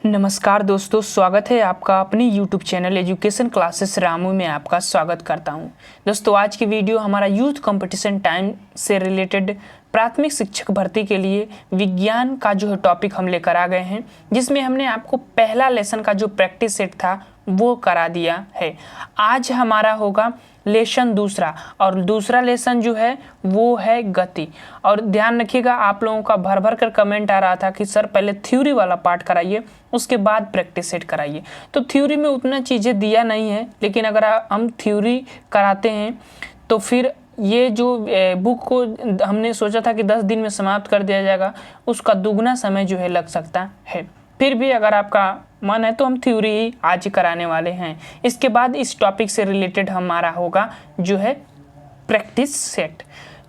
नमस्कार दोस्तों, स्वागत है आपका अपनी YouTube channel education classes Ramu में आपका स्वागत करता हूं। दोस्तों, आज की वीडियो हमारा यूथ कंपटीशन टाइम से रिलेटेड प्राथमिक शिक्षक भर्ती के लिए विज्ञान का जो है टॉपिक हम लेकर आ गए हैं, जिसमें हमने आपको पहला लेसन का जो प्रैक्टिस सेट था वो करा दिया है। आज हमारा होगा लेसन दूसरा, और दूसरा लेसन जो है वो है गति। और ध्यान रखिएगा, आप लोगों का भर भर कर कमेंट आ रहा था कि सर पहले थ्योरी वाला पार्ट कराइए, उसके बाद प्रैक्टिस सेट कराइए। तो थ्योरी में उतना चीज़ें दिया नहीं है, लेकिन अगर हम थ्योरी कराते हैं तो फिर ये जो बुक को हमने सोचा था कि 10 दिन में समाप्त कर दिया जाएगा, उसका दुगना समय जो है लग सकता है। फिर भी अगर आपका मन है तो हम थ्योरी ही आज ही कराने वाले हैं। इसके बाद इस टॉपिक से रिलेटेड हमारा होगा जो है प्रैक्टिस सेट।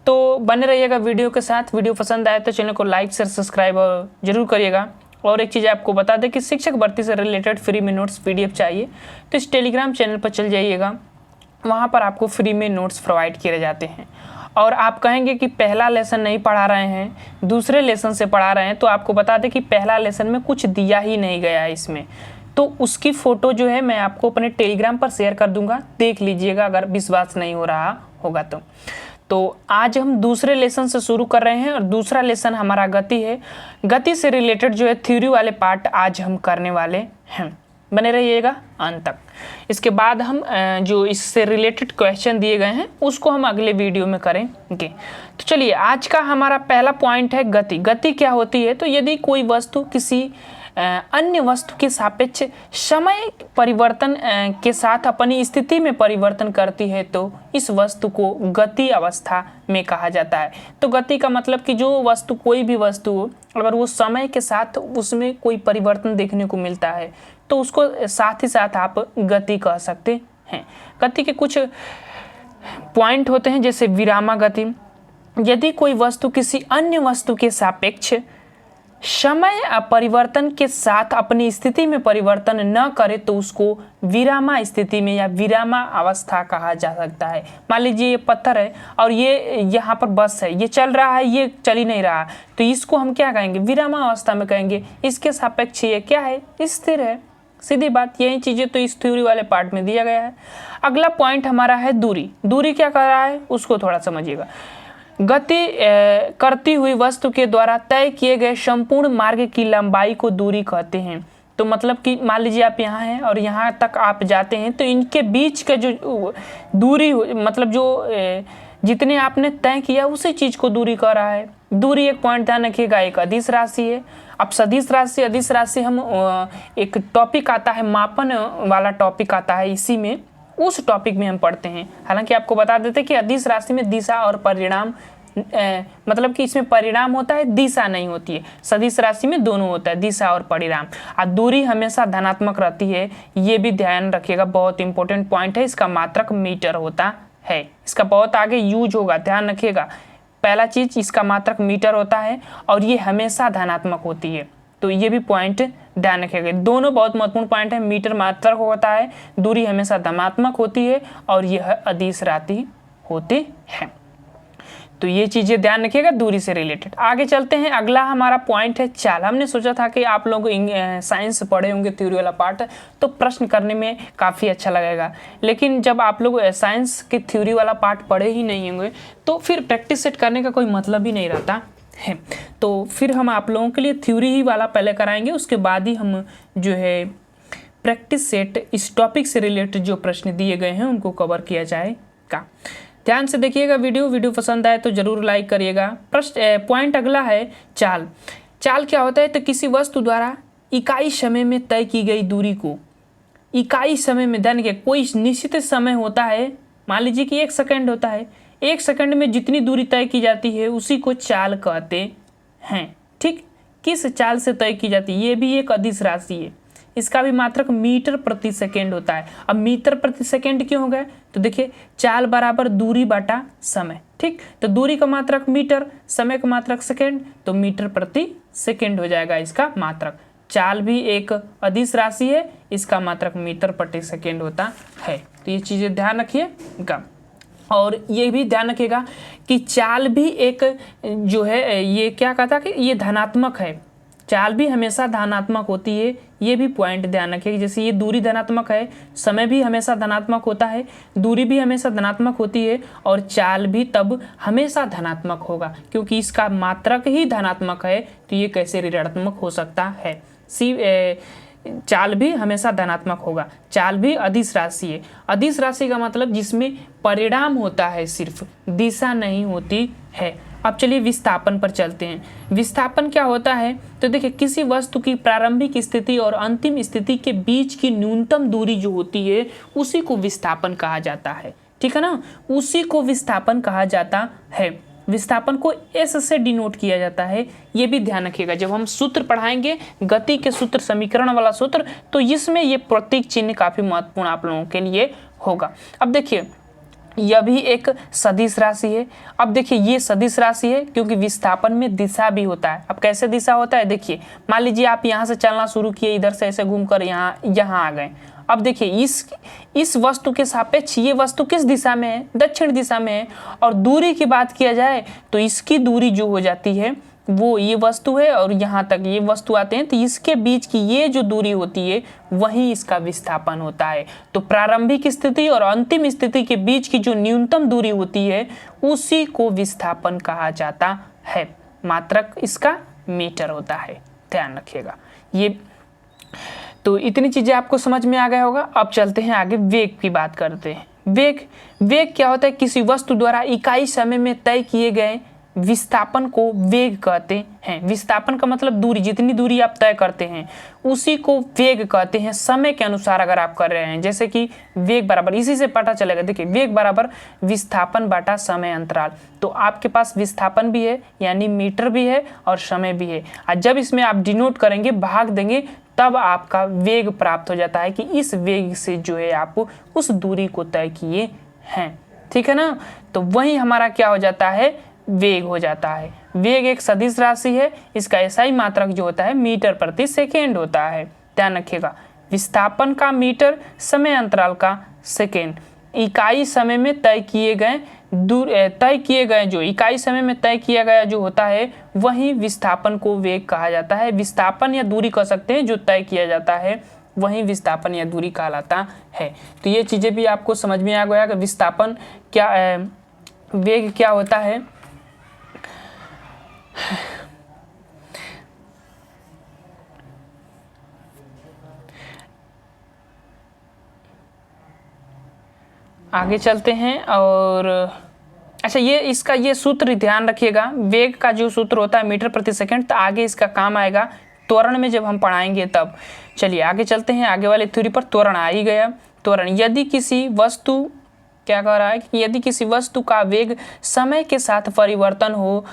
तो बने रहिएगा वीडियो के साथ। वीडियो पसंद आए तो चैनल को लाइक शेयर सब्सक्राइब जरूर करिएगा। और एक चीज़ आपको बता दें कि शिक्षक भर्ती से रिलेटेड फ्री में नोट्स PDF चाहिए तो इस टेलीग्राम चैनल पर चल जाइएगा, वहाँ पर आपको फ्री में नोट्स प्रोवाइड किए जाते हैं। और आप कहेंगे कि पहला लेसन नहीं पढ़ा रहे हैं, दूसरे लेसन से पढ़ा रहे हैं, तो आपको बता दें कि पहला लेसन में कुछ दिया ही नहीं गया है इसमें। तो उसकी फ़ोटो जो है मैं आपको अपने टेलीग्राम पर शेयर कर दूंगा, देख लीजिएगा अगर विश्वास नहीं हो रहा होगा तो आज हम दूसरे लेसन से शुरू कर रहे हैं और दूसरा लेसन हमारा गति है। गति से रिलेटेड जो है थ्योरी वाले पार्ट आज हम करने वाले हैं, बने रहिएगा अंत तक। इसके बाद हम जो इससे रिलेटेड क्वेश्चन दिए गए हैं उसको हम अगले वीडियो में करेंगे। तो चलिए, आज का हमारा पहला पॉइंट है गति। गति क्या होती है? तो यदि कोई वस्तु किसी अन्य वस्तु के सापेक्ष समय परिवर्तन के साथ अपनी स्थिति में परिवर्तन करती है तो इस वस्तु को गति अवस्था में कहा जाता है। तो गति का मतलब कि जो वस्तु, कोई भी वस्तु अगर वो समय के साथ उसमें कोई परिवर्तन देखने को मिलता है तो उसको साथ ही साथ आप गति कह सकते हैं। गति के कुछ पॉइंट होते हैं, जैसे विरामा गति। यदि कोई वस्तु किसी अन्य वस्तु के सापेक्ष समय परिवर्तन के साथ अपनी स्थिति में परिवर्तन न करे तो उसको विरामा स्थिति में या विरामा अवस्था कहा जा सकता है। मान लीजिए ये पत्थर है और ये यहाँ पर बस है, ये चल रहा है, ये चल ही नहीं रहा, तो इसको हम क्या कहेंगे? विरामा अवस्था में कहेंगे। इसके सापेक्ष ये क्या है? स्थिर है। सीधी बात, यही चीज़ें तो इस थ्योरी वाले पार्ट में दिया गया है। अगला पॉइंट हमारा है दूरी। दूरी क्या कर रहा है उसको थोड़ा समझिएगा। गति करती हुई वस्तु के द्वारा तय किए गए संपूर्ण मार्ग की लंबाई को दूरी कहते हैं। तो मतलब कि मान लीजिए आप यहाँ हैं और यहाँ तक आप जाते हैं, तो इनके बीच का जो दूरी, मतलब जो जितने आपने तय किया उसी चीज़ को दूरी कह रहा है। दूरी एक पॉइंट ध्यान रखिएगा, एक अदिश राशि है। अब सदिश राशि, अदिश राशि हम एक टॉपिक आता है, मापन वाला टॉपिक आता है, इसी में उस टॉपिक में हम पढ़ते हैं। हालांकि आपको बता देते कि अदिश राशि में दिशा और परिणाम, मतलब कि इसमें परिणाम होता है, दिशा नहीं होती है। सदिश राशि में दोनों होता है, दिशा और परिणाम। और दूरी हमेशा धनात्मक रहती है, ये भी ध्यान रखिएगा, बहुत इंपॉर्टेंट पॉइंट है। इसका मात्रक मीटर होता है, इसका बहुत आगे यूज होगा, ध्यान रखिएगा। पहला चीज, इसका मात्रक मीटर होता है और ये हमेशा धनात्मक होती है, तो ये भी पॉइंट ध्यान रखिएगा। दोनों बहुत महत्वपूर्ण पॉइंट है। मीटर मात्रक होता है, दूरी हमेशा धनात्मक होती है और यह अदिश राशि होती है। तो ये चीज़ें ध्यान रखिएगा दूरी से रिलेटेड। आगे चलते हैं, अगला हमारा पॉइंट है चाल। हमने सोचा था कि आप लोग साइंस पढ़े होंगे, थ्योरी वाला पार्ट, तो प्रश्न करने में काफ़ी अच्छा लगेगा। लेकिन जब आप लोग साइंस के थ्योरी वाला पार्ट पढ़े ही नहीं होंगे तो फिर प्रैक्टिस सेट करने का कोई मतलब ही नहीं रहता है। तो फिर हम आप लोगों के लिए थ्योरी ही वाला पहले कराएंगे, उसके बाद ही हम जो है प्रैक्टिस सेट इस टॉपिक से रिलेटेड जो प्रश्न दिए गए हैं उनको कवर किया जाएगा। ध्यान से देखिएगा वीडियो पसंद आए तो जरूर लाइक करिएगा। प्रश्न पॉइंट अगला है चाल। चाल क्या होता है? तो किसी वस्तु द्वारा इकाई समय में तय की गई दूरी को, इकाई समय में, ध्यान के कोई निश्चित समय होता है, मान लीजिए कि 1 सेकंड होता है, 1 सेकंड में जितनी दूरी तय की जाती है उसी को चाल कहते हैं। ठीक, किस चाल से तय की जाती है? ये भी एक अदिश राशि है, इसका भी मात्रक मीटर प्रति सेकेंड होता है। अब मीटर प्रति सेकेंड क्यों हो गया? तो देखिए, चाल बराबर दूरी बटा समय। ठीक, तो दूरी का मात्रक मीटर, समय का मात्रक सेकेंड, तो मीटर प्रति सेकेंड हो जाएगा इसका मात्रक। चाल भी एक अदिश राशि है, इसका मात्रक मीटर प्रति सेकेंड होता है। तो ये चीज़ें ध्यान रखिएगा। और ये भी ध्यान रखिएगा कि चाल भी एक जो है, ये क्या कहता है कि ये धनात्मक है। चाल भी हमेशा धनात्मक होती है, ये भी पॉइंट ध्यान रखिए। जैसे ये दूरी धनात्मक है, समय भी हमेशा धनात्मक होता है, दूरी भी हमेशा धनात्मक होती है और चाल भी तब हमेशा धनात्मक होगा, क्योंकि इसका मात्रक ही धनात्मक है तो ये कैसे ऋणात्मक हो सकता है। चाल भी हमेशा धनात्मक होगा। चाल भी अदिश राशि है। अदिश राशि का मतलब जिसमें परिणाम होता है, सिर्फ दिशा नहीं होती है। अब चलिए विस्थापन पर चलते हैं। विस्थापन क्या होता है, तो देखिए किसी वस्तु की प्रारंभिक स्थिति और अंतिम स्थिति के बीच की न्यूनतम दूरी जो होती है उसी को विस्थापन कहा जाता है। ठीक है ना, उसी को विस्थापन कहा जाता है। विस्थापन को एस से डिनोट किया जाता है, ये भी ध्यान रखिएगा। जब हम सूत्र पढ़ाएंगे गति के सूत्र, समीकरण वाला सूत्र, तो इसमें ये प्रतीक चिन्ह काफी महत्वपूर्ण आप लोगों के लिए होगा। अब देखिए यह भी एक सदिश राशि है। अब देखिए ये सदिश राशि है क्योंकि विस्थापन में दिशा भी होता है। अब कैसे दिशा होता है, देखिए मान लीजिए आप यहाँ से चलना शुरू किए, इधर से ऐसे घूमकर यहाँ आ गए। अब देखिए इस वस्तु के सापेक्ष ये वस्तु किस दिशा में है, दक्षिण दिशा में है। और दूरी की बात किया जाए तो इसकी दूरी जो हो जाती है वो ये वस्तु है और यहाँ तक ये वस्तु आते हैं, तो इसके बीच की ये जो दूरी होती है वही इसका विस्थापन होता है। तो प्रारंभिक स्थिति और अंतिम स्थिति के बीच की जो न्यूनतम दूरी होती है उसी को विस्थापन कहा जाता है। मात्रक इसका मीटर होता है, ध्यान रखिएगा। ये तो इतनी चीजें आपको समझ में आ गया होगा। अब चलते हैं आगे, वेग की बात करते हैं। वेग क्या होता है, किसी वस्तु द्वारा इकाई समय में तय किए गए विस्थापन को वेग कहते हैं। विस्थापन का मतलब दूरी, जितनी दूरी आप तय करते हैं उसी को वेग कहते हैं, समय के अनुसार अगर आप कर रहे हैं। जैसे कि वेग बराबर, इसी से पता चलेगा, देखिए वेग बराबर विस्थापन बटा समय अंतराल। तो आपके पास विस्थापन भी है यानी मीटर भी है और समय भी है, और जब इसमें आप डिनोट करेंगे, भाग देंगे, तब आपका वेग प्राप्त हो जाता है कि इस वेग से जो है आप उस दूरी को तय किए हैं। ठीक है ना, तो वही हमारा क्या हो जाता है, वेग हो जाता है। वेग एक सदिश राशि है, इसका एसआई मात्रक जो होता है मीटर प्रति सेकेंड होता है, ध्यान रखिएगा। विस्थापन का मीटर, समय अंतराल का सेकेंड। इकाई समय में तय किए गए जो इकाई समय में तय किया गया जो होता है वही विस्थापन को वेग कहा जाता है। विस्थापन या दूरी कह सकते हैं, जो तय किया जाता है वही विस्थापन या दूरी कहलाता है। तो ये चीजें भी आपको समझ में आ गया कि विस्थापन क्या, वेग क्या होता है। आगे चलते हैं और अच्छा ये सूत्र ध्यान रखिएगा। वेग का जो सूत्र होता है मीटर प्रति सेकंड, तो आगे इसका काम आएगा त्वरण में जब हम पढ़ाएंगे तब। चलिए आगे चलते हैं, आगे वाले थ्योरी पर। त्वरण आ ही गया। त्वरण, यदि किसी वस्तु, क्या कह रहा है कि यदि किसी वस्तु का वेग समय के साथ परिवर्तन हो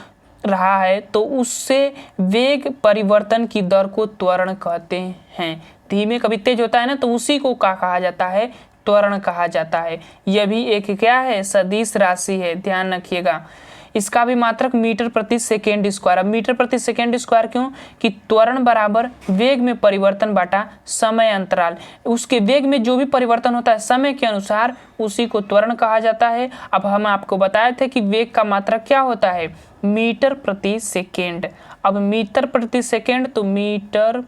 रहा है तो उससे वेग परिवर्तन की दर को त्वरण कहते हैं। धीमे कभी तेज होता है ना, तो उसी को क्या कहा जाता है, त्वरण कहा जाता है। यह भी एक क्या है, सदिश राशि है, ध्यान रखिएगा। इसका भी मात्रक मीटर प्रति सेकेंड स्क्वायर। अब मीटर प्रति सेकेंड स्क्वायर क्यों, कि त्वरण बराबर वेग में परिवर्तन बाटा समय अंतराल। उसके वेग में जो भी परिवर्तन होता है समय के अनुसार उसी को त्वरण कहा जाता है। अब हम आपको बताए थे कि वेग का मात्रक क्या होता है, मीटर प्रति सेकेंड। अब मीटर प्रति सेकेंड, तो मीटर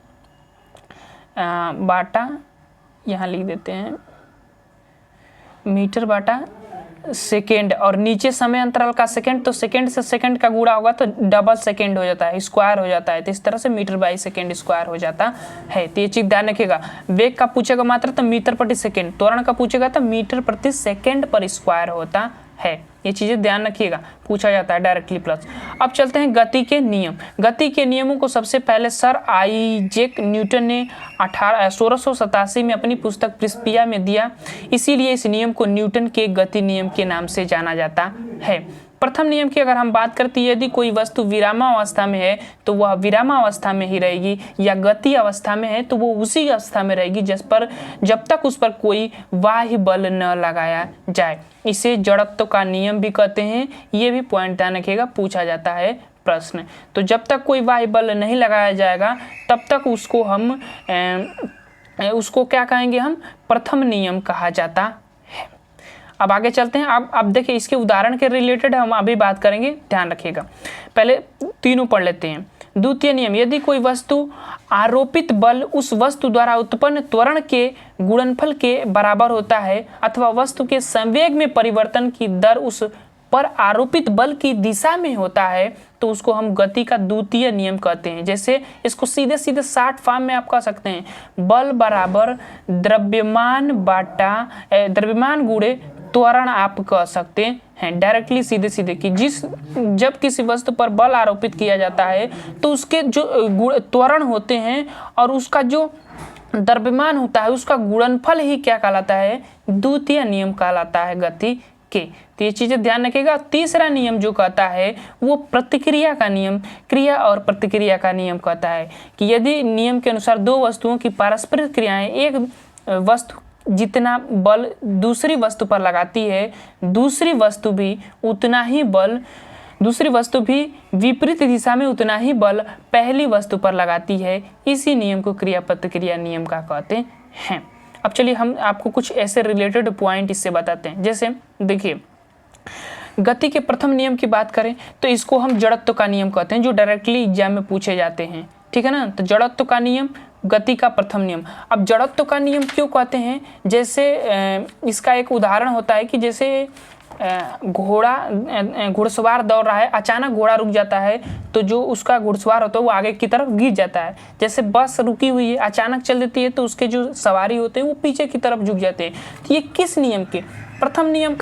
बाटा, यहाँ लिख देते हैं मीटर बाटा सेकेंड, और नीचे समय अंतराल का सेकेंड, तो सेकेंड से सेकेंड का गुणा होगा तो डबल सेकेंड हो जाता है, स्क्वायर हो जाता है। तो इस तरह से मीटर बाई सेकेंड स्क्वायर हो जाता है। तो ये चीज ध्यान रखिएगा। वेग का पूछेगा मात्र तो मीटर प्रति सेकेंड, त्वरण का पूछेगा तो मीटर प्रति सेकेंड पर स्क्वायर होता है। ये चीजें ध्यान रखिएगा, पूछा जाता है डायरेक्टली प्लस। अब चलते हैं गति के नियम। गति के नियमों को सबसे पहले सर आइजैक न्यूटन ने 1687 में अपनी पुस्तक प्रिंसिपिया में दिया। इसीलिए इस नियम को न्यूटन के गति नियम के नाम से जाना जाता है। प्रथम नियम की अगर हम बात करते हैं, यदि कोई वस्तु विरामावस्था में है तो वह विरामावस्था में ही रहेगी, या गति अवस्था में है तो वो उसी अवस्था में रहेगी जब तक उस पर कोई बाह्य बल न लगाया जाए। इसे जड़त्व का नियम भी कहते हैं। ये भी पॉइंट ध्यान रखिएगा, पूछा जाता है प्रश्न। तो जब तक कोई बाह्य बल नहीं लगाया जाएगा तब तक उसको क्या कहेंगे हम, प्रथम नियम कहा जाता है। अब आगे चलते हैं। अब देखिए इसके उदाहरण के रिलेटेड हम अभी बात करेंगे, ध्यान रखिएगा। पहले तीनों पढ़ लेते हैं। द्वितीय नियम, यदि कोई वस्तु आरोपित बल उस वस्तु द्वारा उत्पन्न त्वरण के गुणनफल के बराबर होता है अथवा वस्तु के संवेग में परिवर्तन की दर उस पर आरोपित बल की दिशा में होता है तो उसको हम गति का द्वितीय नियम कहते हैं। जैसे इसको सीधे सीधे शॉर्ट फॉर्म में आप कह सकते हैं, बल बराबर द्रव्यमान गुणे त्वरण आप कह सकते हैं डायरेक्टली सीधे सीधे कि जब किसी वस्तु पर बल आरोपित किया जाता है तो उसके जो त्वरण होते हैं और उसका जो द्रव्यमान होता है उसका गुणनफल ही क्या कहलाता है, द्वितीय नियम कहलाता है गति के। तो ये चीजें ध्यान रखिएगा। तीसरा नियम जो कहता है वो प्रतिक्रिया का नियम, क्रिया और प्रतिक्रिया का नियम कहता है कि यदि नियम के अनुसार दो वस्तुओं की पारस्परिक क्रियाएं एक वस्तु जितना बल दूसरी वस्तु पर लगाती है दूसरी वस्तु भी विपरीत दिशा में उतना ही बल पहली वस्तु पर लगाती है, इसी नियम को क्रिया प्रतिक्रिया नियम का कहते हैं। अब चलिए हम आपको कुछ ऐसे रिलेटेड पॉइंट इससे बताते हैं। जैसे देखिए, गति के प्रथम नियम की बात करें तो इसको हम जड़त्व का नियम कहते हैं, जो डायरेक्टली एग्जाम में पूछे जाते हैं, ठीक है ना। तो जड़त्व का नियम गति का प्रथम नियम। अब जड़त्व का नियम क्यों कहते हैं, जैसे इसका एक उदाहरण होता है कि जैसे घुड़सवार दौड़ रहा है, अचानक घोड़ा रुक जाता है तो जो उसका घुड़सवार होता है वो आगे की तरफ गिर जाता है। जैसे बस रुकी हुई है अचानक चल देती है तो उसके जो सवारी होते हैं वो पीछे की तरफ झुक जाते हैं। तो ये किस नियम के, प्रथम नियम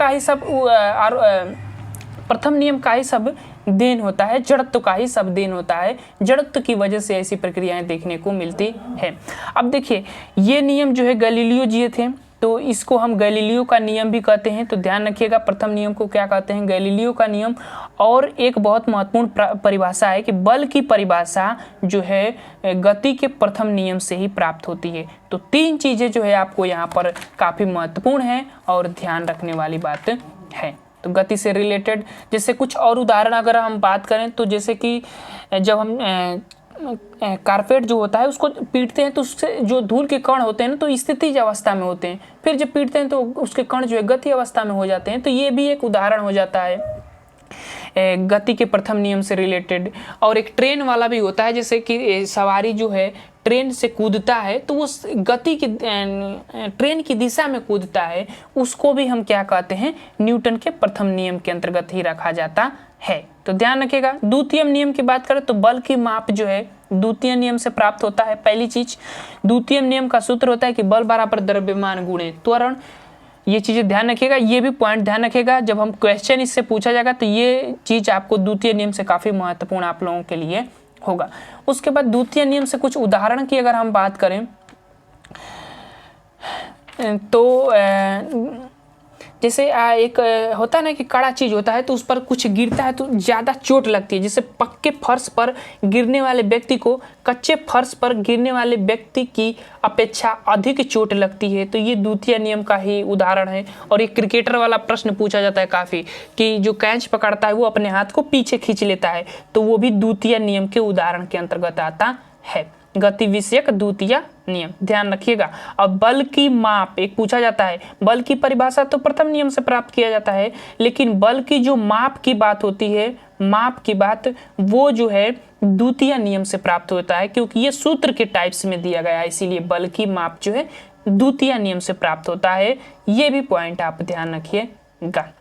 का ही सब देन होता है, जड़त्व का ही सब देन होता है। जड़त्व की वजह से ऐसी प्रक्रियाएं देखने को मिलती है। अब देखिए, ये नियम जो है गैलीलियो जी थे तो इसको हम गैलीलियो का नियम भी कहते हैं। तो ध्यान रखिएगा, प्रथम नियम को क्या कहते हैं, गैलीलियो का नियम। और एक बहुत महत्वपूर्ण परिभाषा है कि बल की परिभाषा जो है गति के प्रथम नियम से ही प्राप्त होती है। तो तीन चीजें जो है आपको यहाँ पर काफी महत्वपूर्ण है और ध्यान रखने वाली बात है। तो गति से रिलेटेड जैसे कुछ और उदाहरण अगर हम बात करें तो जैसे कि जब हम कारपेट जो होता है उसको पीटते हैं तो उससे जो धूल के कण होते हैं ना तो स्थितिज अवस्था में होते हैं, फिर जब पीटते हैं तो उसके कण जो है गति अवस्था में हो जाते हैं। तो ये भी एक उदाहरण हो जाता है गति के प्रथम नियम से रिलेटेड। और एक ट्रेन वाला भी होता है, जैसे कि सवारी जो है ट्रेन से कूदता है तो वो गति की ट्रेन की दिशा में कूदता है, उसको भी हम क्या कहते हैं, न्यूटन के प्रथम नियम के अंतर्गत ही रखा जाता है। तो ध्यान रखिएगा। द्वितीय नियम की बात करें तो बल की माप जो है द्वितीय नियम से प्राप्त होता है। पहली चीज, द्वितीय नियम का सूत्र होता है कि बल बराबर द्रव्यमान गुणे त्वरण। ये चीजें ध्यान रखिएगा, ये भी पॉइंट ध्यान रखिएगा, जब हम क्वेश्चन इससे पूछा जाएगा तो ये चीज आपको द्वितीय नियम से काफी महत्वपूर्ण आप लोगों के लिए होगा। उसके बाद द्वितीय नियम से कुछ उदाहरण की अगर हम बात करें तो जैसे एक होता है ना कि कड़ा चीज होता है तो उस पर कुछ गिरता है तो ज़्यादा चोट लगती है। जैसे पक्के फर्श पर गिरने वाले व्यक्ति को कच्चे फर्श पर गिरने वाले व्यक्ति की अपेक्षा अधिक चोट लगती है। तो ये द्वितीय नियम का ही उदाहरण है। और एक क्रिकेटर वाला प्रश्न पूछा जाता है काफ़ी कि जो कैच पकड़ता है वो अपने हाथ को पीछे खींच लेता है, तो वो भी द्वितीय नियम के उदाहरण के अंतर्गत आता है। गति विषयक द्वितीय नियम, ध्यान रखिएगा। अब बल की माप एक पूछा जाता है, बल की परिभाषा तो प्रथम नियम से प्राप्त किया जाता है, लेकिन बल की जो माप की बात होती है, माप की बात वो जो है द्वितीय नियम से प्राप्त होता है, क्योंकि ये सूत्र के टाइप्स में दिया गया है, इसीलिए बल की माप जो है द्वितीय नियम से प्राप्त होता है। ये भी पॉइंट आप ध्यान रखिएगा।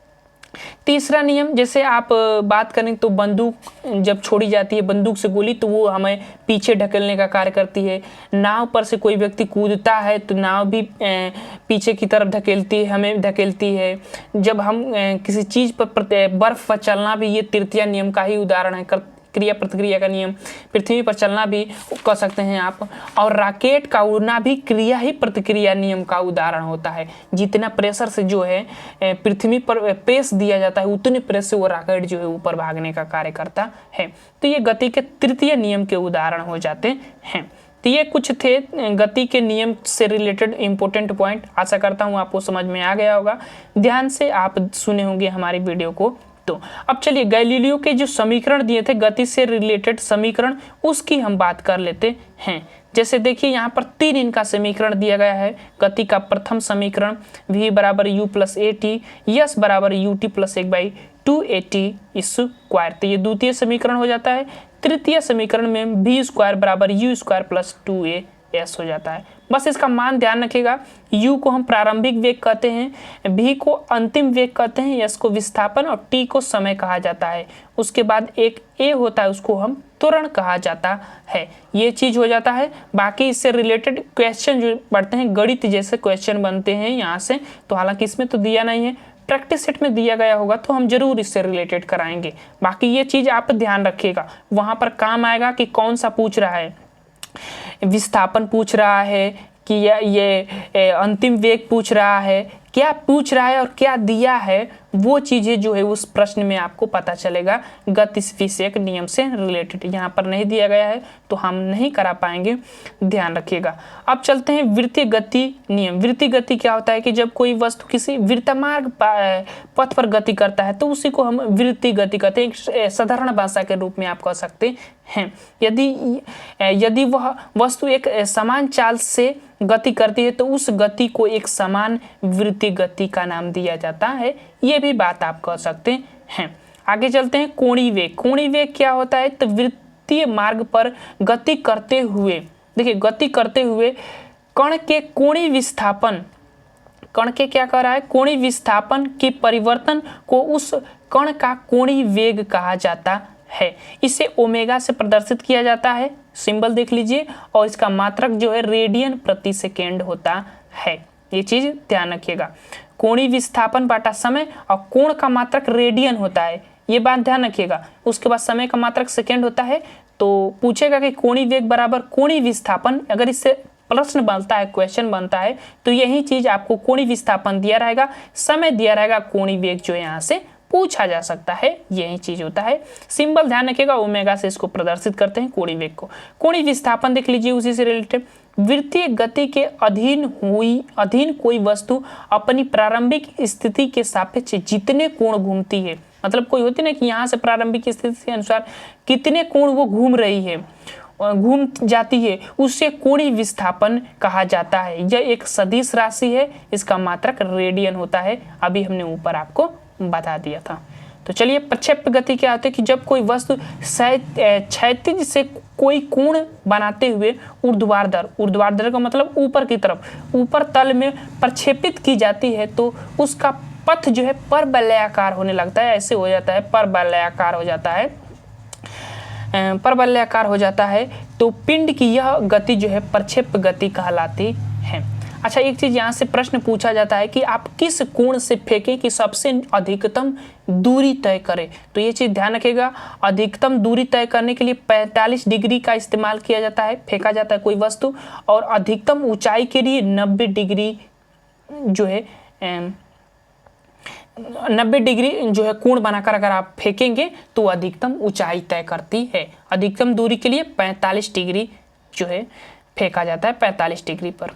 तीसरा नियम, जैसे आप बात करें तो बंदूक जब छोड़ी जाती है, बंदूक से गोली, तो वो हमें पीछे ढकेलने का कार्य करती है। नाव पर से कोई व्यक्ति कूदता है तो नाव भी पीछे की तरफ धकेलती है, हमें धकेलती है। जब हम किसी चीज़ पर बर्फ पर चलना भी ये तृतीय नियम का ही उदाहरण है, क्रिया प्रतिक्रिया का नियम। पृथ्वी पर चलना भी कह सकते हैं आप। और रॉकेट का उड़ना भी क्रिया ही प्रतिक्रिया नियम का उदाहरण होता है। जितना प्रेशर से जो है पृथ्वी पर प्रेस दिया जाता है उतने प्रेस से वो रॉकेट जो है ऊपर भागने का कार्य करता है। तो ये गति के तृतीय नियम के उदाहरण हो जाते हैं। तो ये कुछ थे गति के नियम से रिलेटेड इंपॉर्टेंट पॉइंट। आशा करता हूँ आपको समझ में आ गया होगा, ध्यान से आप सुने होंगे हमारी वीडियो को। तो अब चलिए गैलीलियो के जो समीकरण दिए थे गति से रिलेटेड समीकरण, उसकी हम बात कर लेते हैं। जैसे देखिए यहाँ पर 3 इनका समीकरण दिया गया है। गति का प्रथम समीकरण v बराबर u plus A T, yes बराबर ut प्लस 1/2 at स्क्वायर। तो ये द्वितीय समीकरण हो जाता है। तृतीय समीकरण में बी स्क्वायर बराबर यू स्क्वायर प्लस 2as हो जाता है। बस इसका मान ध्यान रखिएगा, u को हम प्रारंभिक वेग कहते हैं, v को अंतिम वेग कहते हैं, s को विस्थापन और t को समय कहा जाता है। उसके बाद एक a होता है, उसको हम त्वरण कहा जाता है। ये चीज हो जाता है। बाकी इससे रिलेटेड क्वेश्चन जो पढ़ते हैं, गणित जैसे क्वेश्चन बनते हैं यहाँ से, तो हालांकि इसमें तो दिया नहीं है, प्रैक्टिस सेट में दिया गया होगा तो हम जरूर इससे रिलेटेड कराएंगे। बाकी ये चीज आप ध्यान रखिएगा, वहां पर काम आएगा कि कौन सा पूछ रहा है, विस्थापन पूछ रहा है कि ये अंतिम वेग पूछ रहा है, क्या पूछ रहा है और क्या दिया है, वो चीज़ें जो है उस प्रश्न में आपको पता चलेगा गति विषयक नियम से रिलेटेड। यहाँ पर नहीं दिया गया है तो हम नहीं करा पाएंगे, ध्यान रखिएगा। अब चलते हैं वृत्तीय गति नियम। वृत्तीय गति क्या होता है कि जब कोई वस्तु किसी वृत्तमार्ग पथ पर गति करता है तो उसी को हम वृत्तीय गति कहते हैं। एक साधारण भाषा के रूप में आप कह सकते हैं। यदि वह वस्तु एक समान चाल से गति करती है तो उस गति को एक समान वृत्तीय गति का नाम दिया जाता है। ये भी बात आप कह सकते हैं। आगे चलते हैं कोणीय वेग। कोणीय वेग क्या होता है तो वृत्तीय मार्ग पर गति करते हुए, देखिए गति करते हुए कण के कोणीय विस्थापन, कण के क्या कर रहा है, कोणीय विस्थापन के परिवर्तन को उस कण का कोणीय वेग कहा जाता है। इसे ओमेगा से प्रदर्शित किया जाता है, सिंबल देख लीजिए, और इसका मात्रक जो है रेडियन प्रति सेकेंड होता है। ये चीज ध्यान रखिएगा, कोणीय विस्थापन बाटा समय और कोण का मात्रक रेडियन होता है, ये बात ध्यान रखिएगा। उसके बाद समय का मात्रक सेकेंड होता है। तो पूछेगा कि कोणीय वेग बराबर कोणीय विस्थापन, अगर इससे प्रश्न बनता है, क्वेश्चन बनता है, तो यही चीज आपको कोणीय विस्थापन दिया रहेगा, समय दिया रहेगा, कोणीय वेग जो यहाँ से पूछा जा सकता है, यही चीज होता है। सिंबल ध्यान रखिएगा, ओमेगा से इसको प्रदर्शित करते हैं कोणीय वेग को। कोणीय विस्थापन देख लीजिए, उसी से रिलेटेड वृत्तीय गति के अधीन कोई वस्तु अपनी प्रारंभिक स्थिति के सापेक्ष जितने कोण घूमती है, मतलब कोई होती ना कि यहाँ से प्रारंभिक स्थिति के अनुसार कितने कोण वो घूम रही है, घूम जाती है, उससे कोणीय विस्थापन कहा जाता है। यह एक सदिश राशि है, इसका मात्रक रेडियन होता है, अभी हमने ऊपर आपको बता दिया था। तो चलिए प्रक्षेप्य गति क्या होती है कि जब कोई वस्तु क्षैतिज से कोई कोण बनाते हुए ऊर्ध्वाधर का मतलब ऊपर की तरफ, ऊपर तल में प्रक्षेपित की जाती है तो उसका पथ जो है परवलयाकार होने लगता है। ऐसे हो जाता है, परवलयाकार हो जाता है, परवलयाकार हो जाता है। तो पिंड की यह गति जो है प्रक्षेप्य गति कहलाती है। अच्छा, एक चीज यहाँ से प्रश्न पूछा जाता है कि आप किस कोण से फेंकें कि सबसे अधिकतम दूरी तय करें। तो ये चीज ध्यान रखिएगा, अधिकतम दूरी तय करने के लिए 45 डिग्री का इस्तेमाल किया जाता है, फेंका जाता है कोई वस्तु, और अधिकतम ऊंचाई के लिए 90 डिग्री जो है 90 डिग्री जो है कोण बनाकर अगर आप फेंकेंगे तो अधिकतम ऊंचाई तय करती है। अधिकतम दूरी के लिए 45 डिग्री जो है फेंका जाता है, 45 डिग्री पर,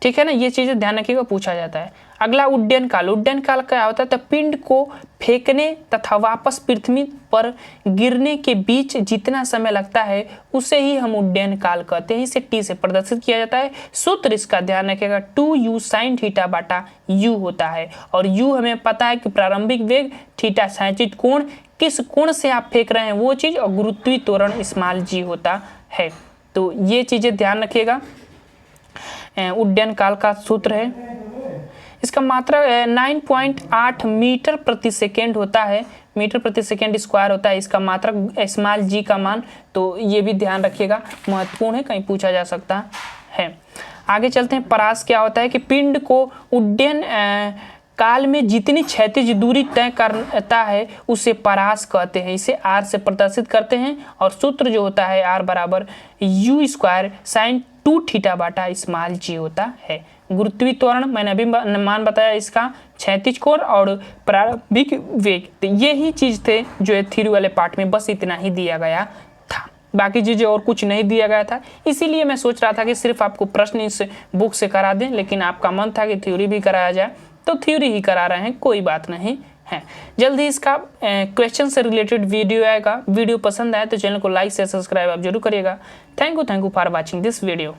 ठीक है ना। ये चीजें ध्यान रखिएगा, पूछा जाता है। अगला उड्डयन काल। उड्डयन काल क्या होता है तो पिंड को फेंकने तथा वापस पृथ्वी पर गिरने के बीच जितना समय लगता है उसे ही हम उड्डयन काल कहते हैं। इसे टी से प्रदर्शित किया जाता है। सूत्र इसका ध्यान रखिएगा, 2u sin थीटा बाटा u होता है, और u हमें पता है कि प्रारंभिक वेग, थीटा क्षैतिज कोण, किस कोण से आप फेंक रहे हैं वो चीज, और गुरुत्वीय त्वरण स्मॉल g होता है। तो ये चीजें ध्यान रखिएगा। उड्डयन काल का सूत्र है, इसका मात्रा 9.8 मीटर प्रति सेकेंड होता है, मीटर प्रति सेकेंड स्क्वायर होता है। इसका मात्रक स्मॉल जी का मान, तो ये भी ध्यान रखिएगा, महत्वपूर्ण है, कहीं पूछा जा सकता है। आगे चलते हैं, परास क्या होता है कि पिंड को उड्डयन काल में जितनी क्षैतिज दूरी तय करता है उसे परास कहते हैं। इसे r से प्रदर्शित करते हैं, और सूत्र जो होता है r बराबर u स्क्वायर साइन 2 थीटा बाटा स्मॉल g होता है। गुरुत्वीय त्वरण मैंने अभी मान बताया इसका, क्षैतिज कोण और प्रारंभिक वेग, तो ये ही चीज थे जो है थ्योरी वाले पार्ट में, बस इतना ही दिया गया था, बाकी चीजें और कुछ नहीं दिया गया था। इसीलिए मैं सोच रहा था कि सिर्फ आपको प्रश्न इस बुक से करा दें, लेकिन आपका मन था कि थ्योरी भी कराया जाए, तो थ्योरी ही करा रहे हैं, कोई बात नहीं है। जल्दी इसका क्वेश्चन से रिलेटेड वीडियो आएगा। वीडियो पसंद आए तो चैनल को लाइक से सब्सक्राइब आप जरूर करिएगा। Thank you for watching this video.